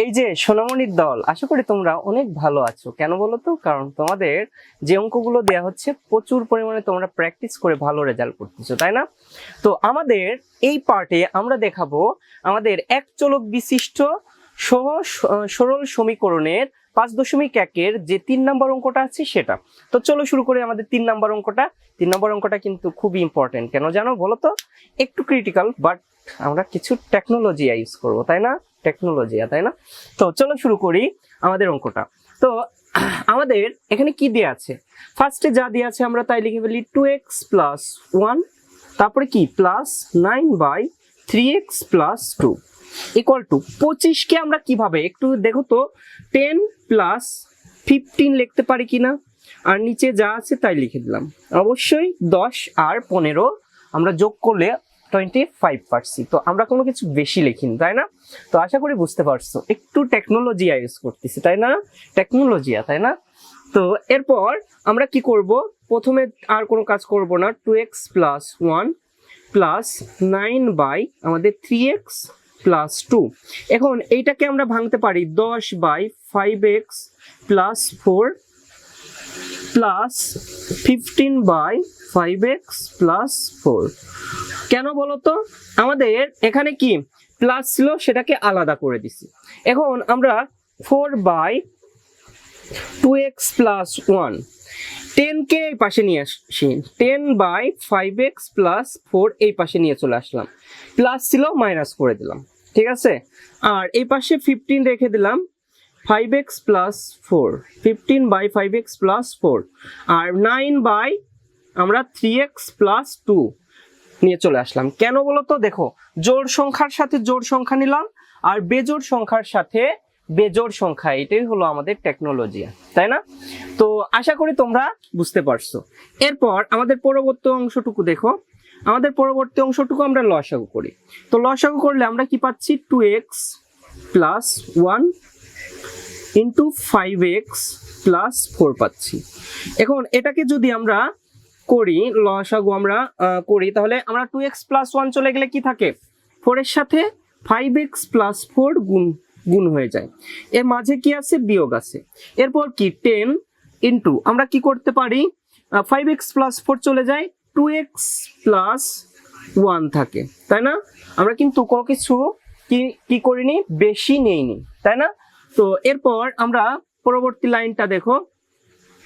এই যে সোনামণির দল, আশা করি তোমরা অনেক ভালো আছো। কেন বলো তো? কারণ তোমাদের যে অঙ্কগুলো দেয়া হচ্ছে প্রচুর পরিমাণে তোমরা প্র্যাকটিস করে ভালো রেজাল্ট করতেছো, তাই না? তো আমাদের এই পার্টে আমরা দেখাবো আমাদের এক চলক বিশিষ্ট সহজ সরল সমীকরণের 5.1 যে 3 নম্বর অঙ্কটা আছে সেটা। তো চলো শুরু করি আমাদের 3 নম্বর অঙ্কটা। 3 নম্বর অঙ্কটা কিন্তু খুবই ইম্পর্টেন্ট। কেন জানো বলো তো? একটু ক্রিটিক্যাল, বাট আমরা কিছু টেকনোলজি ইউজ করবো, তাই না? টেকনোলজিয়া, তাই না? তো চলো শুরু করি আমাদের অঙ্কটা। তো আমাদের এখানে কি দেয়া আছে? ফার্স্টে যা দেয়া আছে আমরা তাই লিখে ফেলি 2x + 1, তারপরে কি প্লাস 9/3x + 2 ইকুয়াল টু 25 কে আমরা কিভাবে একটু দেখো তো 10 + 15 লিখতে পারি কিনা। আর নিচে যা আছে তাই লিখে দিলাম। অবশ্যই 10 আর 15 আমরা যোগ করলে 25 পাচ্ছি। তো আমরা কোনো কিছু বেশি লিখিনি, তাই না? তো আশা করি বুঝতে পারছো, একটু টেকনোলজি ইউজ করতেছি, তাই না? টেকনোলজিয়া, তাই না? তো এরপর আমরা কি করব? প্রথমে আর কোনো কাজ করব না। 2x + 1 + 9/3x + 2। এখন এইটাকে আমরা ভাঙতে পারি 10/5x + 4 + 15/5x + 4। কেন বলতো? আমাদের এখানে কি প্লাস ছিল, সেটাকে আলাদা করে দিছি। এখন আমরা 4/2x + 1 10 কে এই পাশে নিয়ে আসছি, 10/5x + 4 এই পাশে নিয়ে চলে আসলাম। প্লাস ছিল মাইনাস করে দিলাম, ঠিক আছে? আর এই পাশে 15 রেখে দিলাম, 5x + 4, 15/5x + 4, আর 9/3x + 2 নিয়ে চলে আসলাম। কেন বলতো? দেখো, জোড় সংখ্যার সাথে জোড় সংখ্যা নিলাম, আর বেজোড় সংখ্যার সাথে বেজোড় সংখ্যা। এটাই হলো আমাদের টেকনোলজি, তাই না? তো আশা করি তোমরা বুঝতে পারছো। এরপর আমাদের পরবর্তী অংশটুকু দেখো। আমাদের পরবর্তী অংশটুকু আমরা লসাগু করি। তো লসাগু করলে আমরা কি পাচ্ছি? 2x + 1 × 5x + 4 পাচ্ছি। এখন এটাকে যদি আমরা করি, লসাগু আমরা করি, তাহলে আমরা 2x + 1 চলে গেলে কি থাকে? 4 এর সাথে 5x + 4 গুণ হয়ে যায়। এর মাঝে কি আছে? বিয়োগ আছে। এরপর কি 10 ইনটু আমরা কি করতে পারি? 5x + 4 চলে যায়, 2x + 1 থাকে, তাই না? আমরা কিন্তু কোনো কিছু কি করিনি, বেশি নেইনি, তাই না? তো এরপর আমরা পরবর্তী লাইনটা দেখো,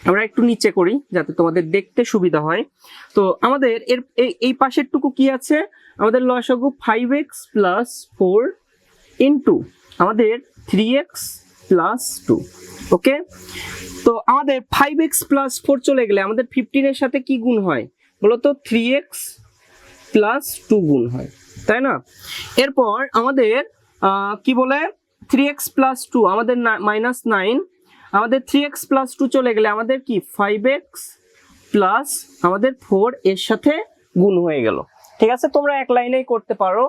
আমরা একটু নিচে করি যাতে তোমাদের দেখতে সুবিধা হয়। তো আমাদের এর এই পাশের টুকু কি আছে? আমাদের লসাগু 5x + 4 ইনটু আমাদের 3x + 2। ওকে, তো আমাদের 5x + 4 চলে গেলে আমাদের 15 এর সাথে কি গুণ হয় বলতো? 3x + 2 গুণ হয়, তাই না? এরপর আমাদের কি বলে 3x + 2 আমাদের -9, আমাদের 3x + 2 চলে গেলে আমাদের কি 5x প্লাস আমাদের 4 এর সাথে গুণ হয়ে গেল। ঠিক আছে, তোমরা এক লাইনেই করতে পারো।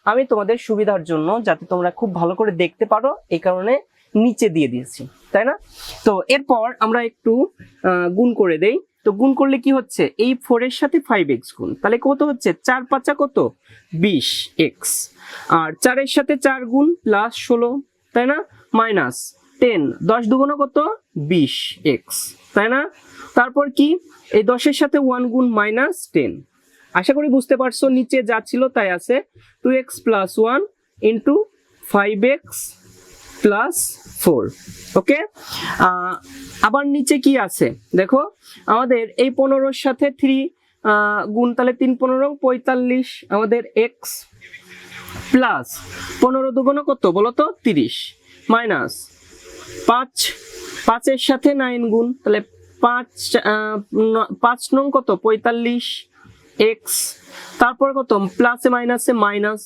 আমি তোমাদের সুবিধার জন্য, যাতে তোমরা খুব ভালো করে দেখতে পারো, এই কারণে নিচে দিয়ে দিয়েছি, তাই না? তো এরপর আমরা একটু গুণ করে দেই। তো গুণ করলে কি হচ্ছে? এই 4 এর সাথে 5x গুণ, তাহলে কত হচ্ছে? 4 × 5 কত? 20x, আর 4 এর সাথে 4 গুণ প্লাস 16, তাই না? মাইনাস 10, 10 দুগুণ কত? 20x, তাই না? তারপর কি এই 10 এর সাথে 1 গুণ -10। আশা করি বুঝতে পারছো, নিচে যা ছিল তাই আছে। 2x + 1 × 5x + 4। ওকে, আবার নিচে কি আছে দেখো, আমাদের এই 15 এর সাথে 3 গুণ, তাহলে 3 × 15 = 45 আমাদের x, প্লাস 15 দুগুণ কত বলো তো? 30, মাইনাস 5 এর সাথে 9 গুণ, তাহলে 5 নং কত? 45x, তারপর কত? প্লাসে মাইনাসে মাইনাস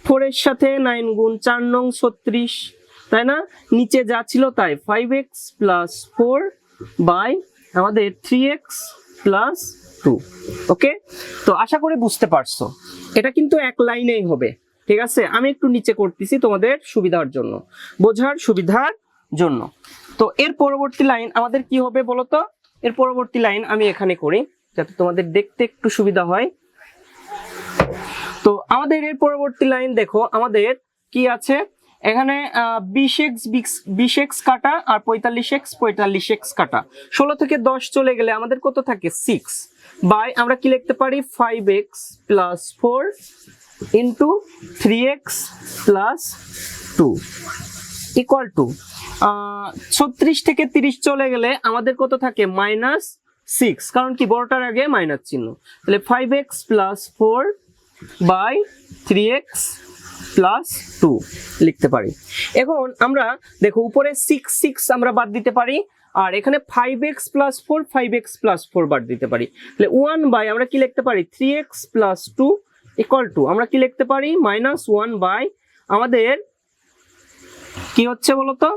4 এর সাথে 9 গুণ, 4 নং 36, তাই না? নিচে যা ছিল তাই, 5x + 4 বাই আমাদের 3x + 2। ওকে, তো আশা করি বুঝতে পারছো। এটা কিন্তু এক লাইনেই হবে, ঠিক আছে? আমি একটু নিচে করতেছি তোমাদের সুবিধার জন্য, বোঝার সুবিধার জন্য। তো এর পরবর্তী লাইন আমাদের কি হবে বলতো? এর পরবর্তী লাইন আমি এখানে করি যাতে তোমাদের দেখতে একটু সুবিধা হয়। তো আমাদের এর পরবর্তী লাইন দেখো, আমাদের কি আছে? এখানে 20x কাটা আর 45x কাটা, 16 থেকে 10 চলে গেলে আমাদের কত থাকে 6 বাই আমরা কি লিখতে পারি 5x plus 4 into 3x plus 2 equal to 36 থেকে 30 চলে গেলে আমাদের কত থাকে -6, কারণ কি বড়টার আগে মাইনাস চিহ্ন, তাহলে 5x plus 4 by 3x plus 2 লিখতে পারি। এখন আমরা দেখো উপরে 6 আমরা বাদ দিতে পারি, আর এখানে 5x প্লাস 4 5x প্লাস 4 বাদ দিতে পারি, তাহলে 1 বাই আমরা কি লিখতে পারি 3x প্লাস 2 ইকুয়াল টু আমরা কি লিখতে পারি -1 বাই আমাদের কি হচ্ছে বলতো,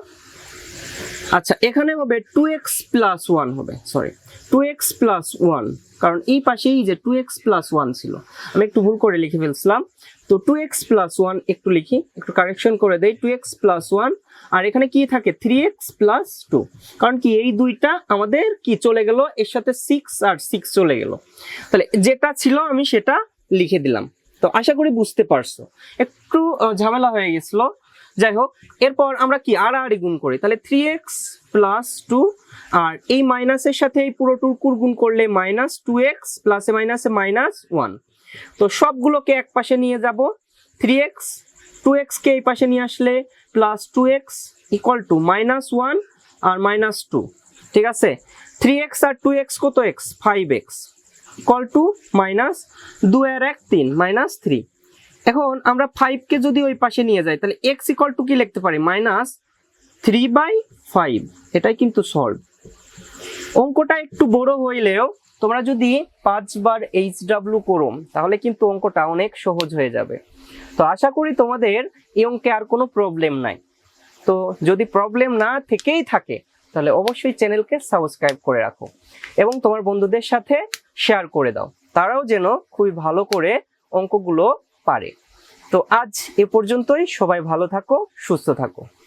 আচ্ছা এখানে হবে 2x প্লাস 1 হবে, সরি 2x প্লাস 1, কারণ এই পাশেই যে 2x প্লাস 1 ছিল, আমি একটু ভুল করে লিখে ফেলছিলাম। তো 2x প্লাস 1 একটু লিখি, একটু কারেকশন করে দেই, 2x প্লাস 1 আর এখানে কি থাকে 3x প্লাস 2, কারণ কি এই দুইটা আমাদের কি চলে গেল এর সাথে 6 আর 6 চলে গেল, তাহলে যেটা ছিল আমি সেটা লিখে দিলাম। তো আশা করি বুঝতে পারছো, একটু ঝামেলা হয়ে গেছিল, যাই হোক। এরপর আমরা কি আড়াআড়ি গুণ করি, তাহলে 3x প্লাস 2 আর এই মাইনাসের সাথে এই পুরো টুকুর গুণ করলে -2x প্লাসে মাইনাসে -1, তো সবগুলোকে এক পাশে নিয়ে যাব, 3x 2x কে এই পাশে নিয়ে আসলে প্লাস 2x ইকুয়াল টু -1 আর -2, ঠিক আছে। 3x আর 2x কত x 5x ইকুয়াল টু -2 আর 1 3 -3। এখন আমরা 5 কে যদি ওই পাশে নিয়ে যাই তাহলে x ইকুয়াল টু কি লিখতে পারি -3/5, এটাই কিন্তু সলভ। অঙ্কটা একটু বড় হইলেও তোমরা যদি 5 বার HW করো তাহলে কিন্তু অঙ্কটা অনেক সহজ হয়ে যাবে। তো আশা করি তোমাদের এই অঙ্কে আর কোনো প্রবলেম নাই। তো যদি প্রবলেম না থেকেই থাকে তাহলে অবশ্যই চ্যানেলকে সাবস্ক্রাইব করে রাখো এবং তোমার বন্ধুদের সাথে শেয়ার করে দাও, তারাও যেন খুবই ভালো করে অঙ্কগুলো পারে। তো আজ এ পর্যন্তই, সবাই ভালো থাকো, সুস্থ থাকো।